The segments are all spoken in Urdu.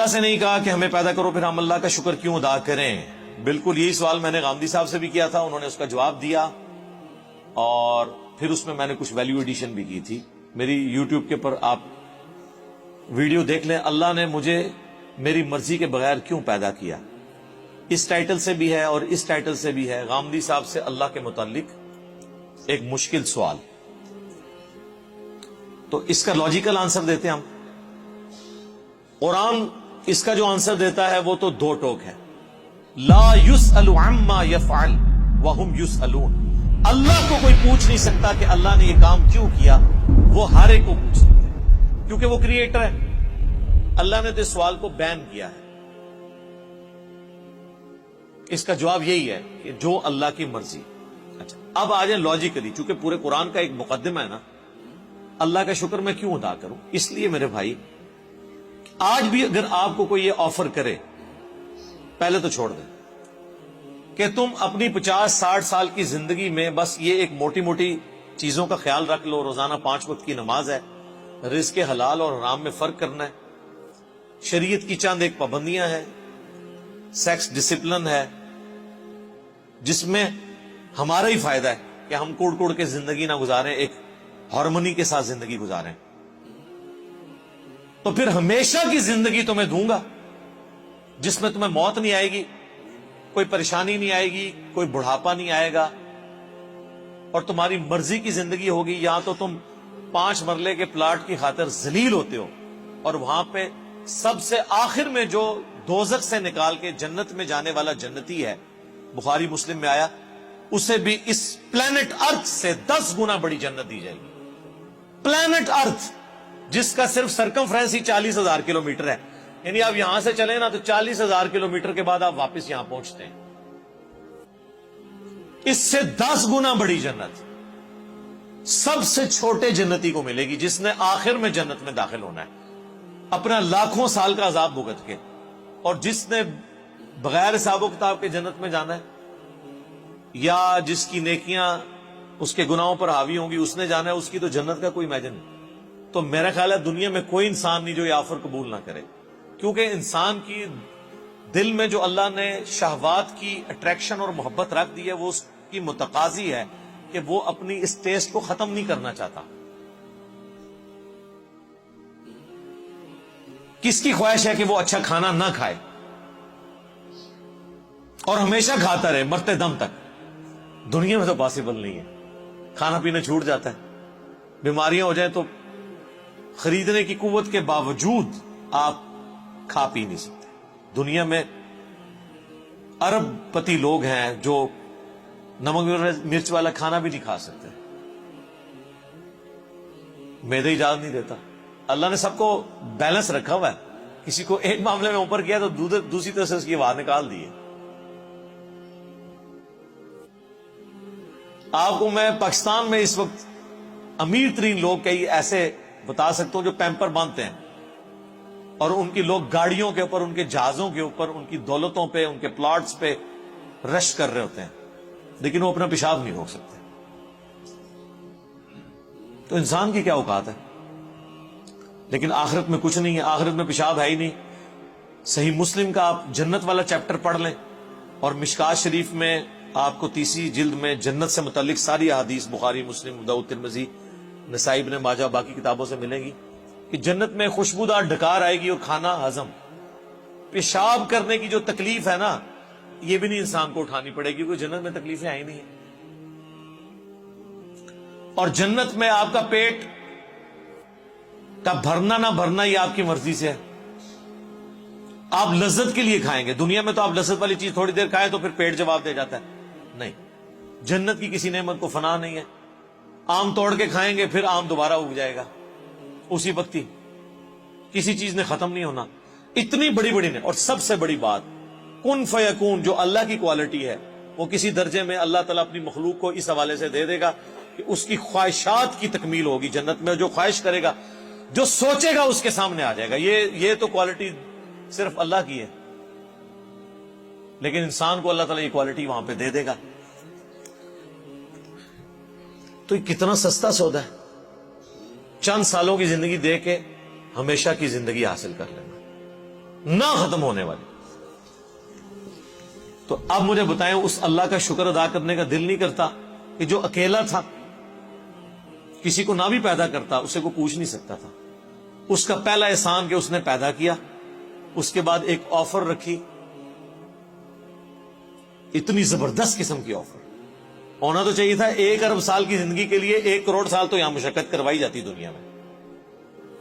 سے نہیں کہا کہ ہمیں پیدا کرو پھر ہم اللہ کا شکر کیوں ادا کریں. بالکل یہی سوال میں نے غامدی صاحب سے بھی کیا تھا, انہوں نے اس کا جواب دیا, اور پھر اس میں نے کچھ ویلیو ایڈیشن بھی کی تھی. میری یوٹیوب کے پر آپ ویڈیو دیکھ لیں, اللہ نے مجھے میری مرضی کے بغیر کیوں پیدا کیا. اس ٹائٹل سے بھی ہے اور اس ٹائٹل سے بھی ہے, غامدی صاحب سے اللہ کے متعلق ایک مشکل سوال. تو اس کا لاجیکل آنسر دیتے ہیں ہم. قرآن اس کا جو آنسر دیتا ہے وہ تو دو ٹوک ہے. لا يسأل عما يفعل وهم يسألون. اللہ کو کوئی پوچھ نہیں سکتا کہ اللہ نے یہ کام کیوں کیا, وہ ہر ایک کو پوچھ سکتے ہیں کیونکہ وہ کریٹر ہے. اللہ نے تو اس سوال کو بین کیا ہے. اس کا جواب یہی ہے کہ جو اللہ کی مرضی. اچھا اب آ جائیں لاجیکلی, چونکہ پورے قرآن کا ایک مقدمہ ہے نا, اللہ کا شکر میں کیوں ادا کروں. اس لیے میرے بھائی, آج بھی اگر آپ کو کوئی یہ آفر کرے, پہلے تو چھوڑ دیں کہ تم اپنی 50-60 سال کی زندگی میں بس یہ ایک موٹی موٹی چیزوں کا خیال رکھ لو, روزانہ 5 وقت کی نماز ہے, رزق حلال اور حرام میں فرق کرنا ہے, شریعت کی چند ایک پابندیاں ہیں, سیکس ڈسپلن ہے جس میں ہمارا ہی فائدہ ہے کہ ہم کوڑ کوڑ کے زندگی نہ گزاریں, ایک ہارمونی کے ساتھ زندگی گزاریں. تو پھر ہمیشہ کی زندگی تمہیں دوں گا جس میں تمہیں موت نہیں آئے گی, کوئی پریشانی نہیں آئے گی, کوئی بڑھاپا نہیں آئے گا, اور تمہاری مرضی کی زندگی ہوگی. یہاں تو تم 5 مرلے کے پلاٹ کی خاطر ذلیل ہوتے ہو, اور وہاں پہ سب سے آخر میں جو دوزخ سے نکال کے جنت میں جانے والا جنتی ہے, بخاری مسلم میں آیا, اسے بھی اس پلانٹ ارتھ سے 10 گنا بڑی جنت دی جائے گی. پلانٹ ارتھ جس کا صرف سرکمفرنس ہی 40,000 کلومیٹر ہے, یعنی آپ یہاں سے چلیں نا تو 40,000 کلومیٹر کے بعد آپ واپس یہاں پہنچتے ہیں. اس سے 10 گنا بڑی جنت سب سے چھوٹے جنتی کو ملے گی جس نے آخر میں جنت میں داخل ہونا ہے اپنا لاکھوں سال کا عذاب بھگت کے, اور جس نے بغیر حساب و کتاب کے جنت میں جانا ہے, یا جس کی نیکیاں اس کے گناہوں پر حاوی ہوں گی اس نے جانا ہے, اس کی تو جنت کا کوئی امیجن نہیں. تو میرا خیال ہے دنیا میں کوئی انسان نہیں جو یہ آفر قبول نہ کرے, کیونکہ انسان کی دل میں جو اللہ نے شہوات کی اٹریکشن اور محبت رکھ دی ہے وہ اس کی متقاضی ہے کہ وہ اپنی اس ٹیسٹ کو ختم نہیں کرنا چاہتا. کس کی خواہش ہے کہ وہ اچھا کھانا نہ کھائے اور ہمیشہ کھاتا رہے مرتے دم تک؟ دنیا میں تو پاسبل نہیں ہے. کھانا پینا چھوٹ جاتا ہے, بیماریاں ہو جائیں تو خریدنے کی قوت کے باوجود آپ کھا پی نہیں سکتے. دنیا میں ارب پتی لوگ ہیں جو نمک مرچ والا کھانا بھی نہیں کھا سکتے, معدہ اجازت نہیں دیتا. اللہ نے سب کو بیلنس رکھا ہوا ہے, کسی کو ایک معاملے میں اوپر کیا تو دوسری طرف سے اس کی آواز نکال دی ہے. آپ کو میں پاکستان میں اس وقت امیر ترین لوگ کئی ایسے بتا سکتا ہوں جو پیمپر باندھتے ہیں, اور ان کی لوگ گاڑیوں کے اوپر, ان کے جہازوں کے اوپر, ان کی دولتوں پہ, ان کے پلاٹس پہ رش کر رہے ہوتے ہیں, لیکن وہ اپنا پیشاب نہیں روک سکتے. تو انسان کی کیا اوقات ہے؟ لیکن آخرت میں کچھ نہیں ہے, آخرت میں پیشاب ہے ہی نہیں. صحیح مسلم کا آپ جنت والا چیپٹر پڑھ لیں, اور مشکات شریف میں آپ کو 30 جلد میں جنت سے متعلق ساری احادیث بخاری, مسلم, ابو داؤد, ترمذی, نسائی, ابن ماجہ, باقی کتابوں سے ملیں گی کہ جنت میں خوشبودار ڈکار آئے گی اور کھانا ہضم. پیشاب کرنے کی جو تکلیف ہے نا, یہ بھی نہیں انسان کو اٹھانی پڑے گی, کیونکہ جنت میں تکلیفیں آئی نہیں ہیں. اور جنت میں آپ کا پیٹ کا بھرنا نہ بھرنا یہ آپ کی مرضی سے ہے. آپ لذت کے لیے کھائیں گے. دنیا میں تو آپ لذت والی چیز تھوڑی دیر کھائیں تو پھر پیٹ جواب دے جاتا ہے. نہیں, جنت کی کسی نعمت کو فنا نہیں ہے. آم توڑ کے کھائیں گے پھر آم دوبارہ اگ جائے گا اسی وقت ہی, کسی چیز نے ختم نہیں ہونا. اتنی بڑی بڑی نے. اور سب سے بڑی بات, کن فیکون جو اللہ کی کوالٹی ہے وہ کسی درجے میں اللہ تعالیٰ اپنی مخلوق کو اس حوالے سے دے دے گا کہ اس کی خواہشات کی تکمیل ہوگی جنت میں. جو خواہش کرے گا, جو سوچے گا اس کے سامنے آ جائے گا. یہ تو کوالٹی صرف اللہ کی ہے, لیکن انسان کو اللہ تعالیٰ یہ کوالٹی وہاں پہ دے دے گا. تو یہ کتنا سستا سودا ہے, چند سالوں کی زندگی دے کے ہمیشہ کی زندگی حاصل کر لینا. نہ ختم ہونے والی. تو اب مجھے بتائیں اس اللہ کا شکر ادا کرنے کا دل نہیں کرتا کہ جو اکیلا تھا, کسی کو نہ بھی پیدا کرتا, اسے کو پوچھ نہیں سکتا تھا, اس کا پہلا احسان کہ اس نے پیدا کیا, اس کے بعد ایک آفر رکھی, اتنی زبردست قسم کی آفر. ہونا تو چاہیے تھا 1 ارب سال کی زندگی کے لیے 1 کروڑ سال تو یہاں مشقت کروائی جاتی دنیا میں,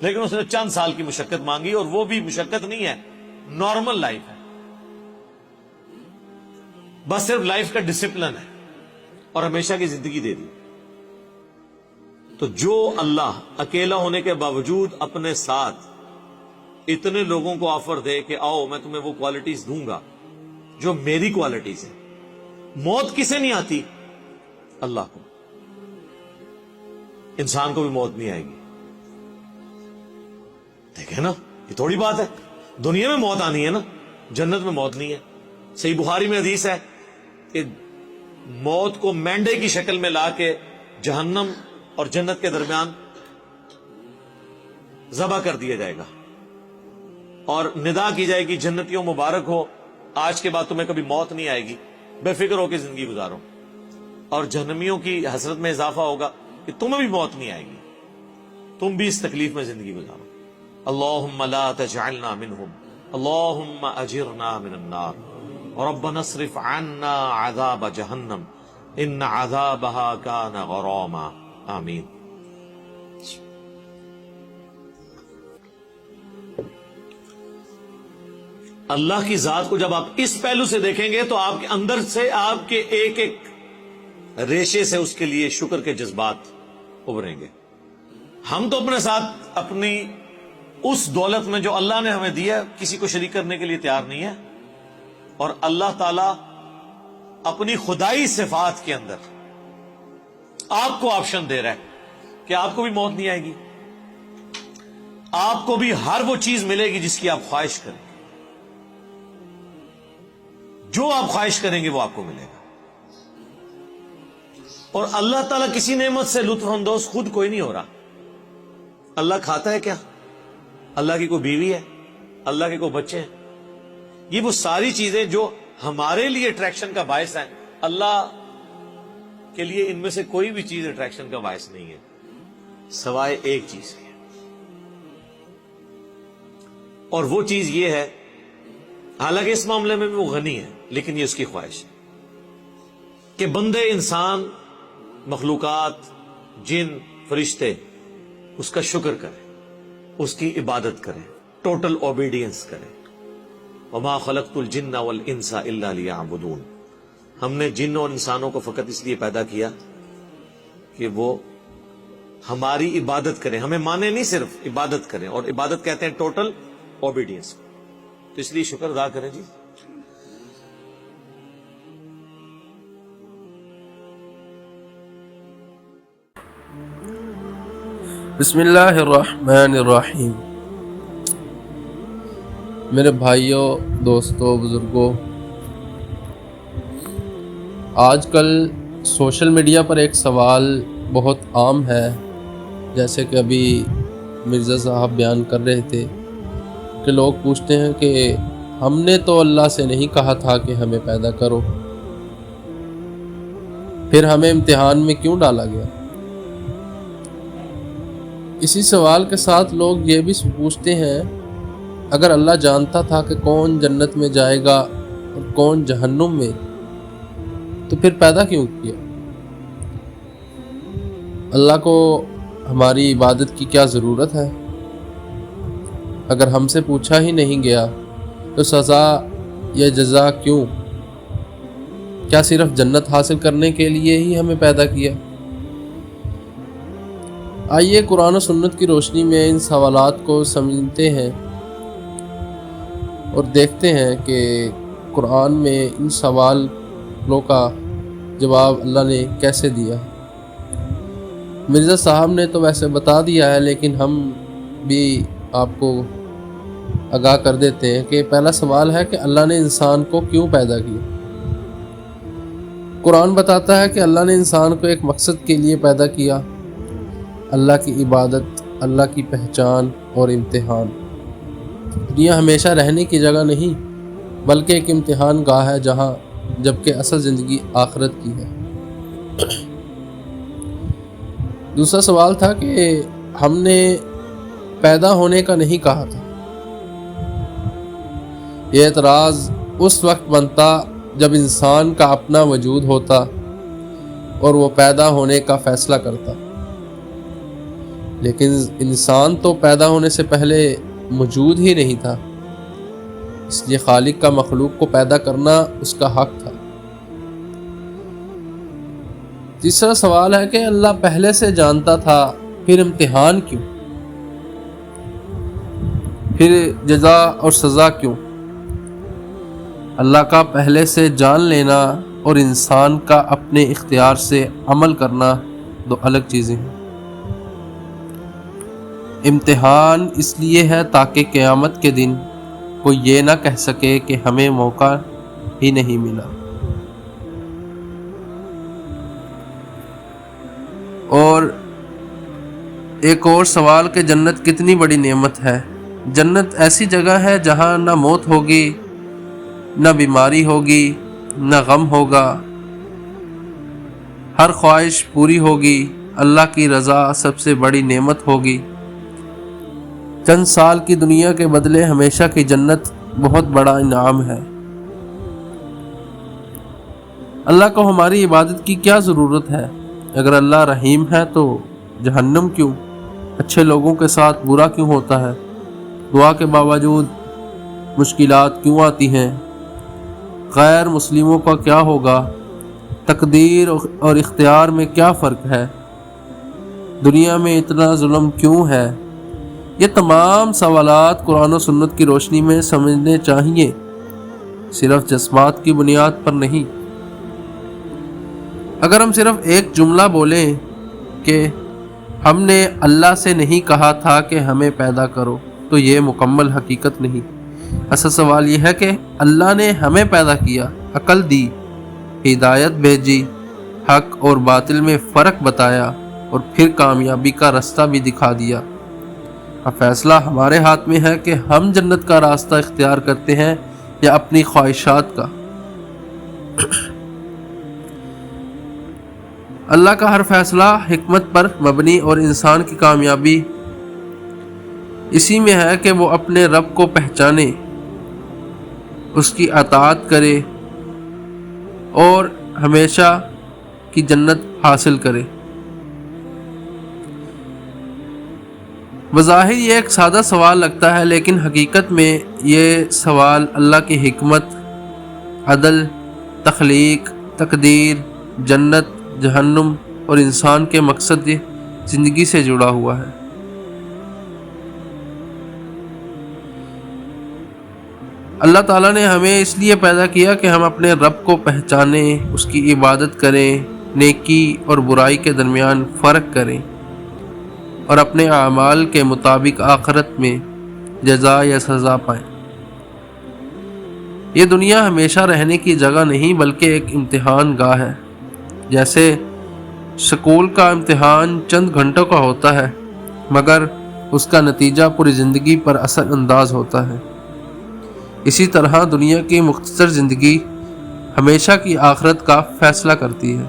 لیکن اس نے چند سال کی مشقت مانگی, اور وہ بھی مشقت نہیں ہے, نارمل لائف ہے, بس صرف لائف کا ڈسپلن ہے, اور ہمیشہ کی زندگی دے دی. تو جو اللہ اکیلا ہونے کے باوجود اپنے ساتھ اتنے لوگوں کو آفر دے کہ آؤ میں تمہیں وہ کوالٹیز دوں گا جو میری کوالٹیز ہیں. موت کسے نہیں آتی؟ اللہ کو. انسان کو بھی موت نہیں آئے گی. دیکھیں نا, یہ تھوڑی بات ہے, دنیا میں موت آنی ہے نا, جنت میں موت نہیں ہے. صحیح بخاری میں حدیث ہے کہ موت کو مینڈے کی شکل میں لا کے جہنم اور جنت کے درمیان ذبح کر دیا جائے گا, اور ندا کی جائے گی جنتیوں مبارک ہو, آج کے بعد تمہیں کبھی موت نہیں آئے گی, بے فکر ہو کے زندگی گزارو. اور جہنمیوں کی حسرت میں اضافہ ہوگا کہ تمہیں بھی موت نہیں آئے گی, تم بھی اس تکلیف میں زندگی گزارو. اللہم لا تجعلنا منہم, اللہم اجرنا من النار, ربنا اصرف عنا عذاب جہنم ان عذابها کان غراما. آمین. اللہ کی ذات کو جب آپ اس پہلو سے دیکھیں گے تو آپ کے اندر سے, آپ کے ایک ایک ریشے سے اس کے لیے شکر کے جذبات ابھریں گے. ہم تو اپنے ساتھ اپنی اس دولت میں جو اللہ نے ہمیں دیا کسی کو شریک کرنے کے لیے تیار نہیں ہے, اور اللہ تعالی اپنی خدائی صفات کے اندر آپ کو آپشن دے رہا ہے کہ آپ کو بھی موت نہیں آئے گی, آپ کو بھی ہر وہ چیز ملے گی جس کی آپ خواہش کریں گے, جو آپ خواہش کریں گے وہ آپ کو ملے گا. اور اللہ تعالیٰ کسی نعمت سے لطف اندوز خود کوئی نہیں ہو رہا. اللہ کھاتا ہے کیا؟ اللہ کی کوئی بیوی ہے؟ اللہ کے کوئی بچے ہیں؟ یہ وہ ساری چیزیں جو ہمارے لیے اٹریکشن کا باعث ہیں, اللہ کے لیے ان میں سے کوئی بھی چیز اٹریکشن کا باعث نہیں ہے سوائے ایک چیز کی, اور وہ چیز یہ ہے, حالانکہ اس معاملے میں بھی وہ غنی ہے, لیکن یہ اس کی خواہش ہے کہ بندے, انسان, مخلوقات, جن, فرشتے اس کا شکر کریں, اس کی عبادت کریں, ٹوٹل اوبیڈینس کریں. وما خلقت الجن والانس الا لیعبدون. ہم نے جن اور انسانوں کو فقط اس لیے پیدا کیا کہ وہ ہماری عبادت کریں, ہمیں مانے نہیں, صرف عبادت کریں, اور عبادت کہتے ہیں ٹوٹل اوبیڈینس. تو اس لیے شکر ادا کریں. جی بسم اللہ الرحمن الرحیم. میرے بھائیوں, دوستوں, بزرگوں, آج کل سوشل میڈیا پر ایک سوال بہت عام ہے, جیسے کہ ابھی مرزا صاحب بیان کر رہے تھے کہ لوگ پوچھتے ہیں کہ ہم نے تو اللہ سے نہیں کہا تھا کہ ہمیں پیدا کرو, پھر ہمیں امتحان میں کیوں ڈالا گیا. اسی سوال کے ساتھ لوگ یہ بھی پوچھتے ہیں, اگر اللہ جانتا تھا کہ کون جنت میں جائے گا اور کون جہنم میں, تو پھر پیدا کیوں کیا. اللہ کو ہماری عبادت کی کیا ضرورت ہے؟ اگر ہم سے پوچھا ہی نہیں گیا تو سزا یا جزا کیوں؟ کیا صرف جنت حاصل کرنے کے لیے ہی ہمیں پیدا کیا؟ آئیے قرآن و سنت کی روشنی میں ان سوالات کو سمجھتے ہیں اور دیکھتے ہیں کہ قرآن میں ان سوالوں کا جواب اللہ نے کیسے دیا. مرزا صاحب نے تو ویسے بتا دیا ہے, لیکن ہم بھی آپ کو آگاہ کر دیتے ہیں کہ پہلا سوال ہے کہ اللہ نے انسان کو کیوں پیدا کیا. قرآن بتاتا ہے کہ اللہ نے انسان کو ایک مقصد کے لیے پیدا کیا, اللہ کی عبادت, اللہ کی پہچان اور امتحان. دنیا ہمیشہ رہنے کی جگہ نہیں بلکہ ایک امتحان گاہ ہے جہاں جبکہ اصل زندگی آخرت کی ہے۔ دوسرا سوال تھا کہ ہم نے پیدا ہونے کا نہیں کہا تھا۔ یہ اعتراض اس وقت بنتا جب انسان کا اپنا وجود ہوتا اور وہ پیدا ہونے کا فیصلہ کرتا، لیکن انسان تو پیدا ہونے سے پہلے موجود ہی نہیں تھا، اس لیے خالق کا مخلوق کو پیدا کرنا اس کا حق تھا۔ تیسرا سوال ہے کہ اللہ پہلے سے جانتا تھا، پھر امتحان کیوں؟ پھر جزا اور سزا کیوں؟ اللہ کا پہلے سے جان لینا اور انسان کا اپنے اختیار سے عمل کرنا دو الگ چیزیں ہیں۔ امتحان اس لیے ہے تاکہ قیامت کے دن کوئی یہ نہ کہہ سکے کہ ہمیں موقع ہی نہیں ملا۔ اور ایک اور سوال کہ جنت کتنی بڑی نعمت ہے۔ جنت ایسی جگہ ہے جہاں نہ موت ہوگی، نہ بیماری ہوگی، نہ غم ہوگا، ہر خواہش پوری ہوگی، اللہ کی رضا سب سے بڑی نعمت ہوگی۔ چند سال کی دنیا کے بدلے ہمیشہ کی جنت بہت بڑا انعام ہے۔ اللہ کو ہماری عبادت کی کیا ضرورت ہے؟ اگر اللہ رحیم ہے تو جہنم کیوں؟ اچھے لوگوں کے ساتھ برا کیوں ہوتا ہے؟ دعا کے باوجود مشکلات کیوں آتی ہیں؟ غیر مسلموں کا کیا ہوگا؟ تقدیر اور اختیار میں کیا فرق ہے؟ دنیا میں اتنا ظلم کیوں ہے؟ یہ تمام سوالات قرآن و سنت کی روشنی میں سمجھنے چاہیے، صرف جذبات کی بنیاد پر نہیں۔ اگر ہم صرف ایک جملہ بولیں کہ ہم نے اللہ سے نہیں کہا تھا کہ ہمیں پیدا کرو، تو یہ مکمل حقیقت نہیں۔ اصل سوال یہ ہے کہ اللہ نے ہمیں پیدا کیا، عقل دی، ہدایت بھیجی، حق اور باطل میں فرق بتایا اور پھر کامیابی کا راستہ بھی دکھا دیا۔ اب فیصلہ ہمارے ہاتھ میں ہے کہ ہم جنت کا راستہ اختیار کرتے ہیں یا اپنی خواہشات کا۔ اللہ کا ہر فیصلہ حکمت پر مبنی اور انسان کی کامیابی اسی میں ہے کہ وہ اپنے رب کو پہچانے، اس کی اطاعت کرے اور ہمیشہ کی جنت حاصل کرے۔ بظاہر یہ ایک سادہ سوال لگتا ہے، لیکن حقیقت میں یہ سوال اللہ کی حکمت، عدل، تخلیق، تقدیر، جنت، جہنم اور انسان کے مقصد زندگی سے جڑا ہوا ہے۔ اللہ تعالیٰ نے ہمیں اس لیے پیدا کیا کہ ہم اپنے رب کو پہچانیں، اس کی عبادت کریں، نیکی اور برائی کے درمیان فرق کریں اور اپنے اعمال کے مطابق آخرت میں جزا یا سزا پائیں۔ یہ دنیا ہمیشہ رہنے کی جگہ نہیں بلکہ ایک امتحان گاہ ہے۔ جیسے سکول کا امتحان چند گھنٹوں کا ہوتا ہے مگر اس کا نتیجہ پوری زندگی پر اثر انداز ہوتا ہے، اسی طرح دنیا کی مختصر زندگی ہمیشہ کی آخرت کا فیصلہ کرتی ہے۔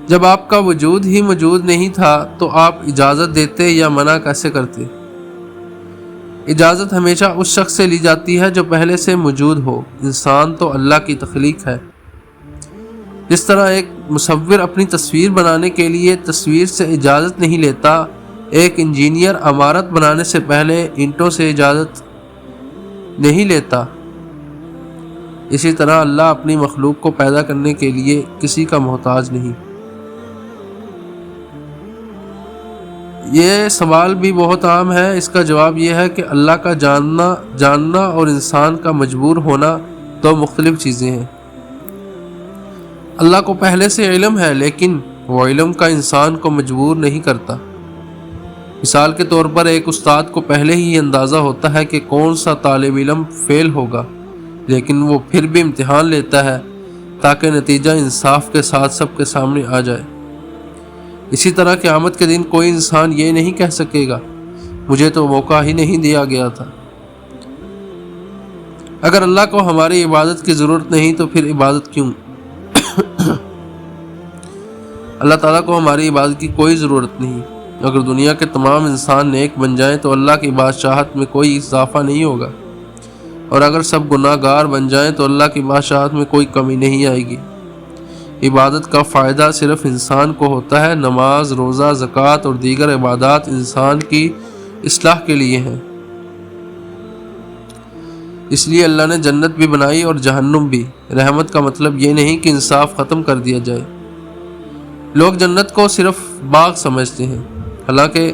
جب آپ کا وجود ہی موجود نہیں تھا تو آپ اجازت دیتے یا منع کیسے کرتے؟ اجازت ہمیشہ اس شخص سے لی جاتی ہے جو پہلے سے موجود ہو۔ انسان تو اللہ کی تخلیق ہے۔ جس طرح ایک مصور اپنی تصویر بنانے کے لیے تصویر سے اجازت نہیں لیتا، ایک انجینئر عمارت بنانے سے پہلے اینٹوں سے اجازت نہیں لیتا، اسی طرح اللہ اپنی مخلوق کو پیدا کرنے کے لیے کسی کا محتاج نہیں۔ یہ سوال بھی بہت عام ہے، اس کا جواب یہ ہے کہ اللہ کا جاننا اور انسان کا مجبور ہونا دو مختلف چیزیں ہیں۔ اللہ کو پہلے سے علم ہے، لیکن وہ علم کا انسان کو مجبور نہیں کرتا۔ مثال کے طور پر ایک استاد کو پہلے ہی اندازہ ہوتا ہے کہ کون سا طالب علم فیل ہوگا، لیکن وہ پھر بھی امتحان لیتا ہے تاکہ نتیجہ انصاف کے ساتھ سب کے سامنے آ جائے۔ اسی طرح قیامت کے دن کوئی انسان یہ نہیں کہہ سکے گا مجھے تو موقع ہی نہیں دیا گیا تھا۔ اگر اللہ کو ہماری عبادت کی ضرورت نہیں تو پھر عبادت کیوں؟ اللہ تعالیٰ کو ہماری عبادت کی کوئی ضرورت نہیں۔ اگر دنیا کے تمام انسان نیک بن جائیں تو اللہ کی بادشاہت میں کوئی اضافہ نہیں ہوگا، اور اگر سب گناہ گار بن جائیں تو اللہ کی بادشاہت میں کوئی کمی نہیں آئے گی۔ عبادت کا فائدہ صرف انسان کو ہوتا ہے۔ نماز، روزہ، زکوٰۃ اور دیگر عبادات انسان کی اصلاح کے لیے ہیں۔ اس لیے اللہ نے جنت بھی بنائی اور جہنم بھی۔ رحمت کا مطلب یہ نہیں کہ انصاف ختم کر دیا جائے۔ لوگ جنت کو صرف باغ سمجھتے ہیں، حالانکہ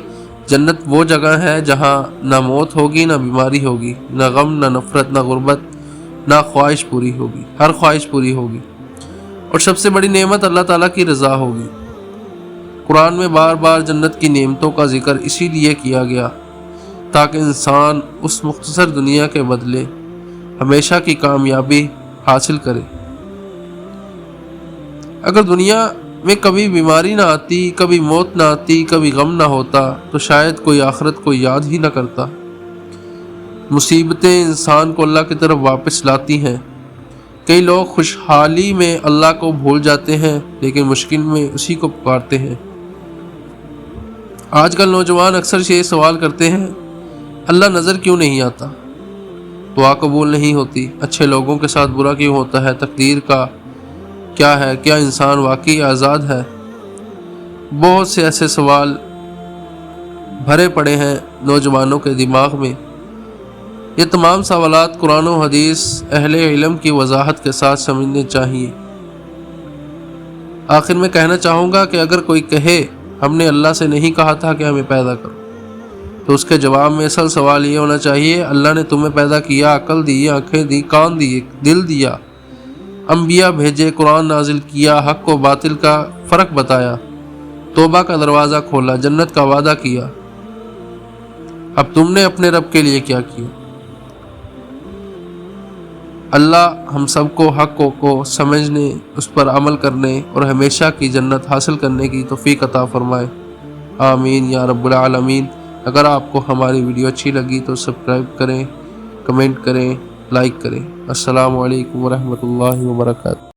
جنت وہ جگہ ہے جہاں نہ موت ہوگی، نہ بیماری ہوگی، نہ غم، نہ نفرت، نہ غربت، نہ خواہش پوری ہوگی، ہر خواہش پوری ہوگی، اور سب سے بڑی نعمت اللہ تعالیٰ کی رضا ہوگی۔ قرآن میں بار بار جنت کی نعمتوں کا ذکر اسی لیے کیا گیا تاکہ انسان اس مختصر دنیا کے بدلے ہمیشہ کی کامیابی حاصل کرے۔ اگر دنیا میں کبھی بیماری نہ آتی، کبھی موت نہ آتی، کبھی غم نہ ہوتا تو شاید کوئی آخرت کو یاد ہی نہ کرتا۔ مصیبتیں انسان کو اللہ کی طرف واپس لاتی ہیں۔ کئی لوگ خوشحالی میں اللہ کو بھول جاتے ہیں لیکن مشکل میں اسی کو پکارتے ہیں۔ آج کل نوجوان اکثر یہ سوال کرتے ہیں، اللہ نظر کیوں نہیں آتا؟ دعا قبول نہیں ہوتی؟ اچھے لوگوں کے ساتھ برا کیوں ہوتا ہے؟ تقدیر کا کیا ہے؟ کیا انسان واقعی آزاد ہے؟ بہت سے ایسے سوال بھرے پڑے ہیں نوجوانوں کے دماغ میں۔ یہ تمام سوالات قرآن و حدیث اہل علم کی وضاحت کے ساتھ سمجھنے چاہیے۔ آخر میں کہنا چاہوں گا کہ اگر کوئی کہے ہم نے اللہ سے نہیں کہا تھا کہ ہمیں پیدا کرو، تو اس کے جواب میں اصل سوال یہ ہونا چاہیے، اللہ نے تمہیں پیدا کیا، عقل دی، آنکھیں دی، کان دیے، دل دیا، انبیاء بھیجے، قرآن نازل کیا، حق و باطل کا فرق بتایا، توبہ کا دروازہ کھولا، جنت کا وعدہ کیا، اب تم نے اپنے رب کے لیے کیا کیا؟ اللہ ہم سب کو حق کو سمجھنے، اس پر عمل کرنے اور ہمیشہ کی جنت حاصل کرنے کی توفیق عطا فرمائے، آمین یا رب العالمین۔ اگر آپ کو ہماری ویڈیو اچھی لگی تو سبسکرائب کریں، کمنٹ کریں، لائک کریں۔ السلام علیکم ورحمۃ اللہ وبرکاتہ۔